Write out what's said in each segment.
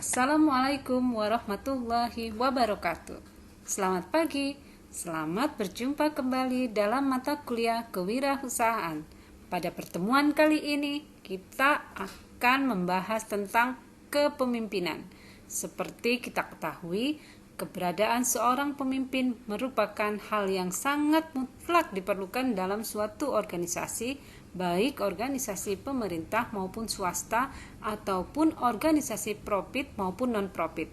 Assalamualaikum warahmatullahi wabarakatuh. Selamat pagi, selamat berjumpa kembali dalam mata kuliah kewirausahaan. Pada pertemuan kali ini, kita akan membahas tentang kepemimpinan. Seperti kita ketahui, keberadaan seorang pemimpin merupakan hal yang sangat mutlak diperlukan dalam suatu organisasi, baik organisasi pemerintah maupun swasta ataupun organisasi profit maupun non-profit.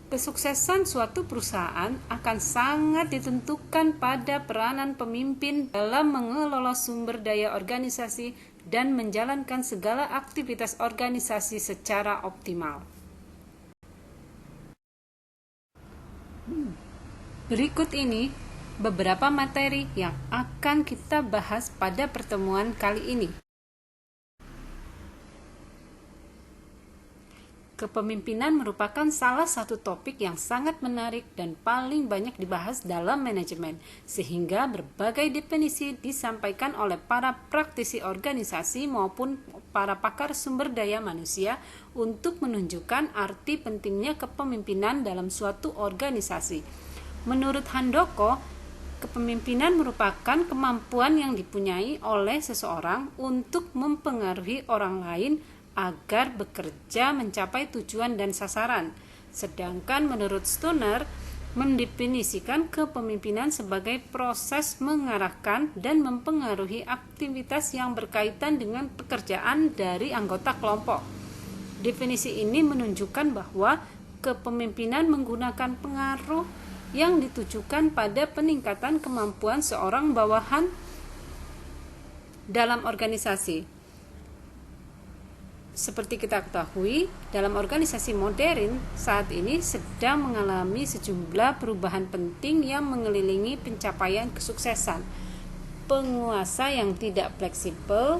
Kesuksesan suatu perusahaan akan sangat ditentukan pada peranan pemimpin dalam mengelola sumber daya organisasi dan menjalankan segala aktivitas organisasi secara optimal. Berikut ini beberapa materi yang akan kita bahas pada pertemuan kali ini. Kepemimpinan merupakan salah satu topik yang sangat menarik dan paling banyak dibahas dalam manajemen, sehingga berbagai definisi disampaikan oleh para praktisi organisasi maupun para pakar sumber daya manusia untuk menunjukkan arti pentingnya kepemimpinan dalam suatu organisasi. Menurut Handoko, kepemimpinan merupakan kemampuan yang dipunyai oleh seseorang untuk mempengaruhi orang lain agar bekerja mencapai tujuan dan sasaran. Sedangkan menurut Stoner, mendefinisikan kepemimpinan sebagai proses mengarahkan dan mempengaruhi aktivitas yang berkaitan dengan pekerjaan dari anggota kelompok. Definisi ini menunjukkan bahwa kepemimpinan menggunakan pengaruh yang ditujukan pada peningkatan kemampuan seorang bawahan dalam organisasi. Seperti kita ketahui, dalam organisasi modern saat ini sedang mengalami sejumlah perubahan penting yang mengelilingi pencapaian kesuksesan. Penguasa yang tidak fleksibel,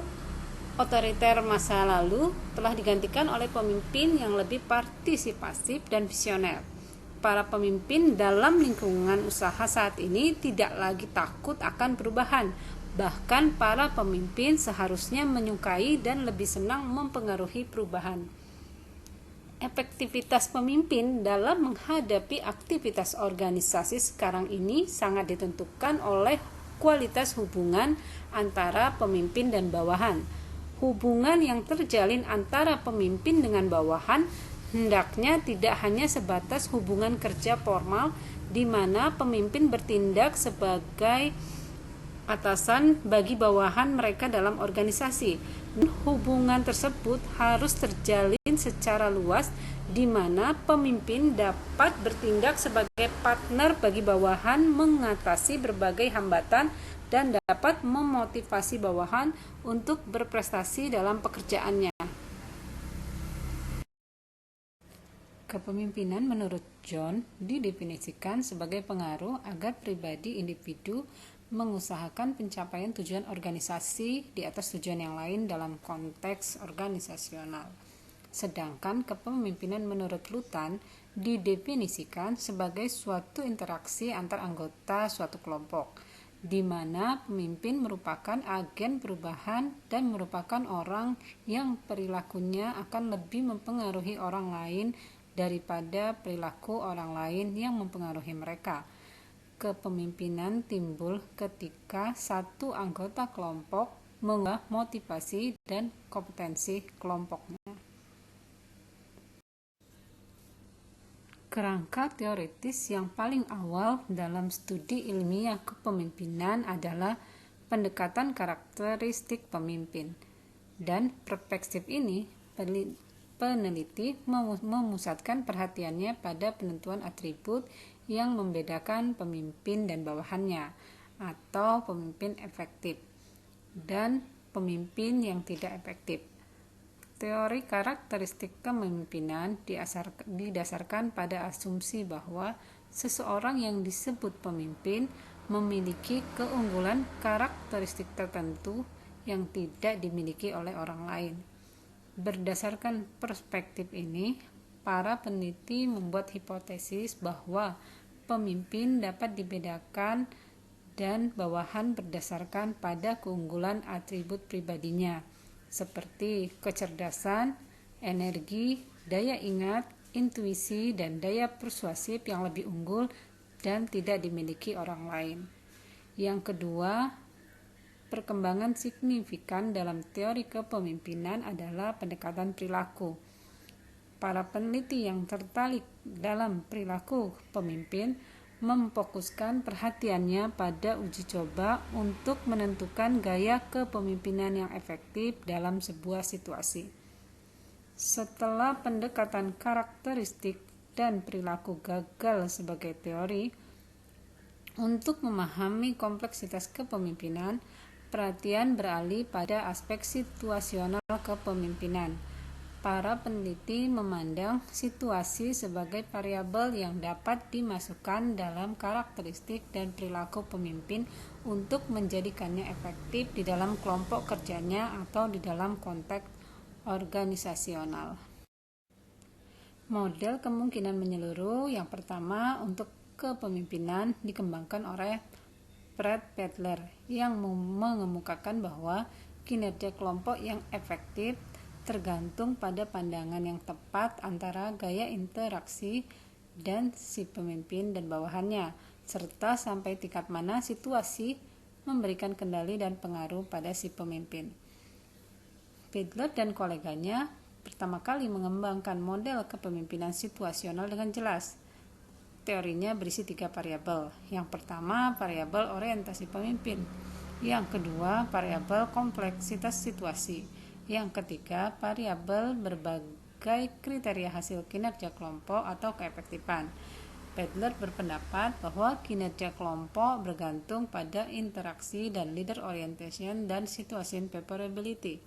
otoriter masa lalu telah digantikan oleh pemimpin yang lebih partisipatif dan visioner. Para pemimpin dalam lingkungan usaha saat ini tidak lagi takut akan perubahan. Bahkan para pemimpin seharusnya menyukai dan lebih senang mempengaruhi perubahan. Efektivitas pemimpin dalam menghadapi aktivitas organisasi sekarang ini sangat ditentukan oleh kualitas hubungan antara pemimpin dan bawahan. Hubungan yang terjalin antara pemimpin dengan bawahan hendaknya tidak hanya sebatas hubungan kerja formal di mana pemimpin bertindak sebagai atasan bagi bawahan mereka dalam organisasi. Hubungan tersebut harus terjalin secara luas di mana pemimpin dapat bertindak sebagai partner bagi bawahan mengatasi berbagai hambatan dan dapat memotivasi bawahan untuk berprestasi dalam pekerjaannya. Kepemimpinan menurut John didefinisikan sebagai pengaruh agar pribadi individu mengusahakan pencapaian tujuan organisasi di atas tujuan yang lain dalam konteks organisasional. Sedangkan kepemimpinan menurut Lutan didefinisikan sebagai suatu interaksi antar anggota suatu kelompok, di mana pemimpin merupakan agen perubahan dan merupakan orang yang perilakunya akan lebih mempengaruhi orang lain daripada perilaku orang lain yang mempengaruhi mereka. Kepemimpinan timbul ketika satu anggota kelompok mengubah motivasi dan kompetensi kelompoknya. Kerangka teoritis yang paling awal dalam studi ilmiah kepemimpinan adalah pendekatan karakteristik pemimpin. Dan perspektif ini peneliti memusatkan perhatiannya pada penentuan atribut yang membedakan pemimpin dan bawahannya, atau pemimpin efektif dan pemimpin yang tidak efektif. Teori karakteristik kepemimpinan didasarkan pada asumsi bahwa seseorang yang disebut pemimpin memiliki keunggulan karakteristik tertentu yang tidak dimiliki oleh orang lain. Berdasarkan perspektif ini, para peneliti membuat hipotesis bahwa pemimpin dapat dibedakan dan bawahan berdasarkan pada keunggulan atribut pribadinya, seperti kecerdasan, energi, daya ingat, intuisi, dan daya persuasif yang lebih unggul dan tidak dimiliki orang lain. Yang kedua, perkembangan signifikan dalam teori kepemimpinan adalah pendekatan perilaku. Para peneliti yang tertarik dalam perilaku pemimpin memfokuskan perhatiannya pada uji coba untuk menentukan gaya kepemimpinan yang efektif dalam sebuah situasi. Setelah pendekatan karakteristik dan perilaku gagal sebagai teori, untuk memahami kompleksitas kepemimpinan, perhatian beralih pada aspek situasional kepemimpinan. Para peneliti memandang situasi sebagai variabel yang dapat dimasukkan dalam karakteristik dan perilaku pemimpin untuk menjadikannya efektif di dalam kelompok kerjanya atau di dalam konteks organisasional. Model kemungkinan menyeluruh yang pertama untuk kepemimpinan dikembangkan oleh Fred Petler yang mengemukakan bahwa kinerja kelompok yang efektif tergantung pada pandangan yang tepat antara gaya interaksi dan si pemimpin dan bawahannya, serta sampai tingkat mana situasi memberikan kendali dan pengaruh pada si pemimpin. Petler dan koleganya pertama kali mengembangkan model kepemimpinan situasional dengan jelas. Teorinya berisi 3 variabel. Yang pertama, variabel orientasi pemimpin. Yang kedua, variabel kompleksitas situasi. Yang ketiga, variabel berbagai kriteria hasil kinerja kelompok atau keefektifan. Petler berpendapat bahwa kinerja kelompok bergantung pada interaksi dan leader orientation dan situation favorability.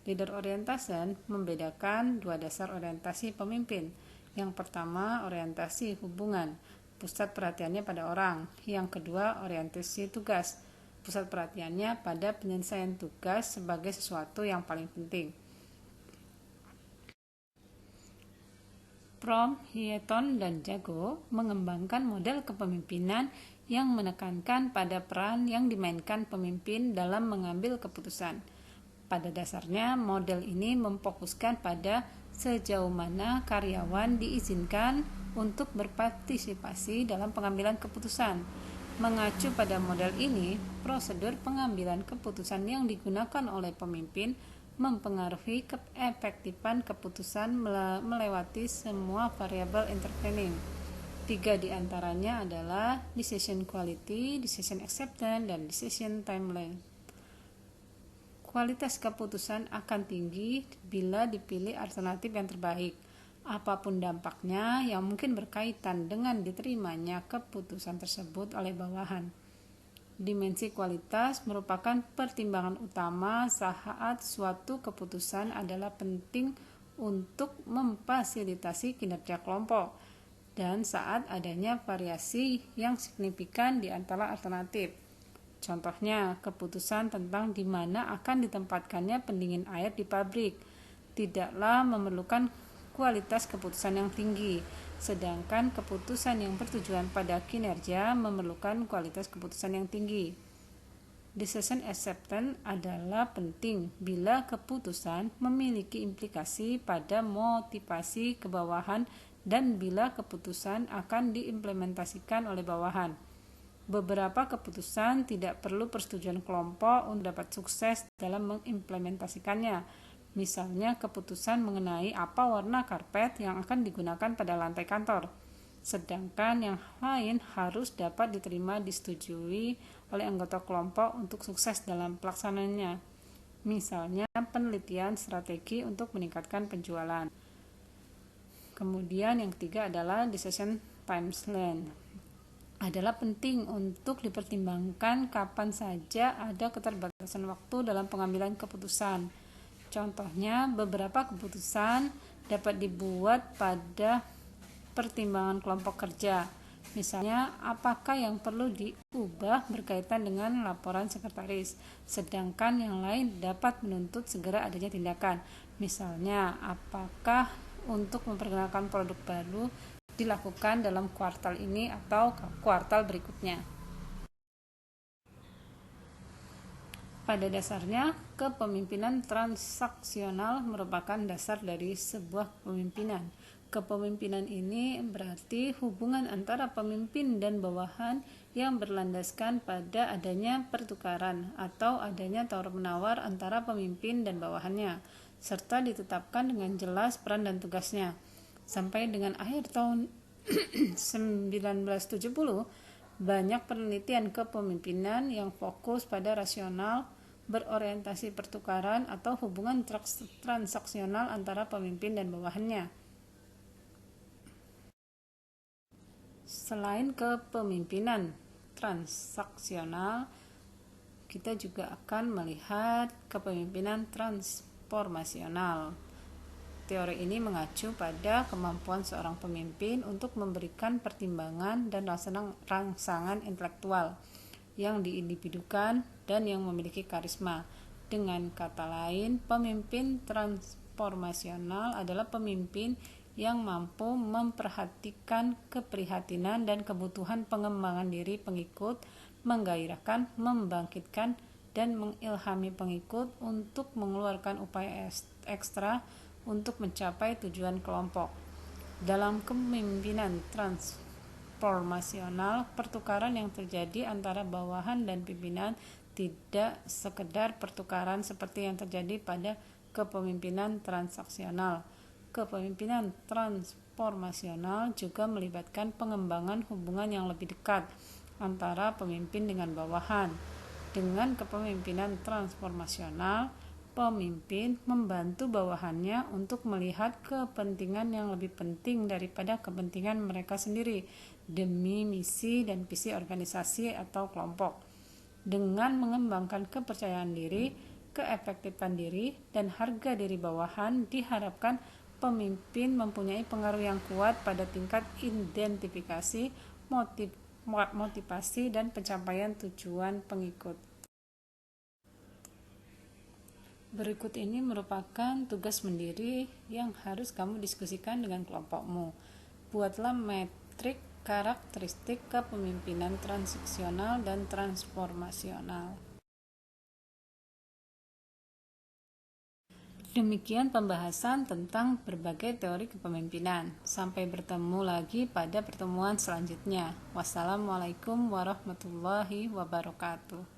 Leader orientation membedakan 2 dasar orientasi pemimpin. Yang pertama, orientasi hubungan, pusat perhatiannya pada orang. Yang kedua, orientasi tugas, pusat perhatiannya pada penyelesaian tugas sebagai sesuatu yang paling penting. Fromm, Houghton, dan Jago mengembangkan model kepemimpinan yang menekankan pada peran yang dimainkan pemimpin dalam mengambil keputusan. Pada dasarnya, model ini memfokuskan pada sejauh mana karyawan diizinkan untuk berpartisipasi dalam pengambilan keputusan. Mengacu pada model ini, prosedur pengambilan keputusan yang digunakan oleh pemimpin mempengaruhi keefektifan keputusan melewati semua variabel intervening. 3 di antaranya adalah decision quality, decision acceptance, dan decision timeline. Kualitas keputusan akan tinggi bila dipilih alternatif yang terbaik, apapun dampaknya yang mungkin berkaitan dengan diterimanya keputusan tersebut oleh bawahan. Dimensi kualitas merupakan pertimbangan utama saat suatu keputusan adalah penting untuk memfasilitasi kinerja kelompok dan saat adanya variasi yang signifikan di antara alternatif. Contohnya, keputusan tentang di mana akan ditempatkannya pendingin air di pabrik tidaklah memerlukan kualitas keputusan yang tinggi, sedangkan keputusan yang bertujuan pada kinerja memerlukan kualitas keputusan yang tinggi. Decision acceptance adalah penting bila keputusan memiliki implikasi pada motivasi kebawahan dan bila keputusan akan diimplementasikan oleh bawahan. Beberapa keputusan tidak perlu persetujuan kelompok untuk dapat sukses dalam mengimplementasikannya. Misalnya keputusan mengenai apa warna karpet yang akan digunakan pada lantai kantor. Sedangkan yang lain harus dapat diterima disetujui oleh anggota kelompok untuk sukses dalam pelaksanaannya. Misalnya penelitian strategi untuk meningkatkan penjualan. Kemudian yang ketiga adalah decision timeline. Adalah penting untuk dipertimbangkan kapan saja ada keterbatasan waktu dalam pengambilan keputusan. Contohnya, beberapa keputusan dapat dibuat pada pertimbangan kelompok kerja. Misalnya, apakah yang perlu diubah berkaitan dengan laporan sekretaris, sedangkan yang lain dapat menuntut segera adanya tindakan. Misalnya, apakah untuk memperkenalkan produk baru dilakukan dalam kuartal ini atau kuartal berikutnya. Pada dasarnya, kepemimpinan transaksional merupakan dasar dari sebuah kepemimpinan. Kepemimpinan ini berarti hubungan antara pemimpin dan bawahan yang berlandaskan pada adanya pertukaran atau adanya tawar-menawar antara pemimpin dan bawahannya, serta ditetapkan dengan jelas peran dan tugasnya. Sampai dengan akhir tahun 1970, banyak penelitian kepemimpinan yang fokus pada rasional, berorientasi pertukaran atau hubungan transaksional antara pemimpin dan bawahannya. Selain kepemimpinan transaksional, kita juga akan melihat kepemimpinan transformasional. Teori ini mengacu pada kemampuan seorang pemimpin untuk memberikan pertimbangan dan rangsangan intelektual yang diindividukan dan yang memiliki karisma. Dengan kata lain, pemimpin transformasional adalah pemimpin yang mampu memperhatikan keprihatinan dan kebutuhan pengembangan diri pengikut, menggairahkan, membangkitkan, dan mengilhami pengikut untuk mengeluarkan upaya ekstra untuk mencapai tujuan kelompok. Dalam kepemimpinan transformasional, pertukaran yang terjadi antara bawahan dan pimpinan tidak sekedar pertukaran seperti yang terjadi pada kepemimpinan transaksional. Kepemimpinan transformasional juga melibatkan pengembangan hubungan yang lebih dekat antara pemimpin dengan bawahan. Dengan kepemimpinan transformasional, pemimpin membantu bawahannya untuk melihat kepentingan yang lebih penting daripada kepentingan mereka sendiri demi misi dan visi organisasi atau kelompok. Dengan mengembangkan kepercayaan diri, keefektifan diri, dan harga diri bawahan, diharapkan pemimpin mempunyai pengaruh yang kuat pada tingkat identifikasi, motivasi, dan pencapaian tujuan pengikut. Berikut ini merupakan tugas mendiri yang harus kamu diskusikan dengan kelompokmu. Buatlah metrik karakteristik kepemimpinan transaksional dan transformasional. Demikian pembahasan tentang berbagai teori kepemimpinan. Sampai bertemu lagi pada pertemuan selanjutnya. Wassalamualaikum warahmatullahi wabarakatuh.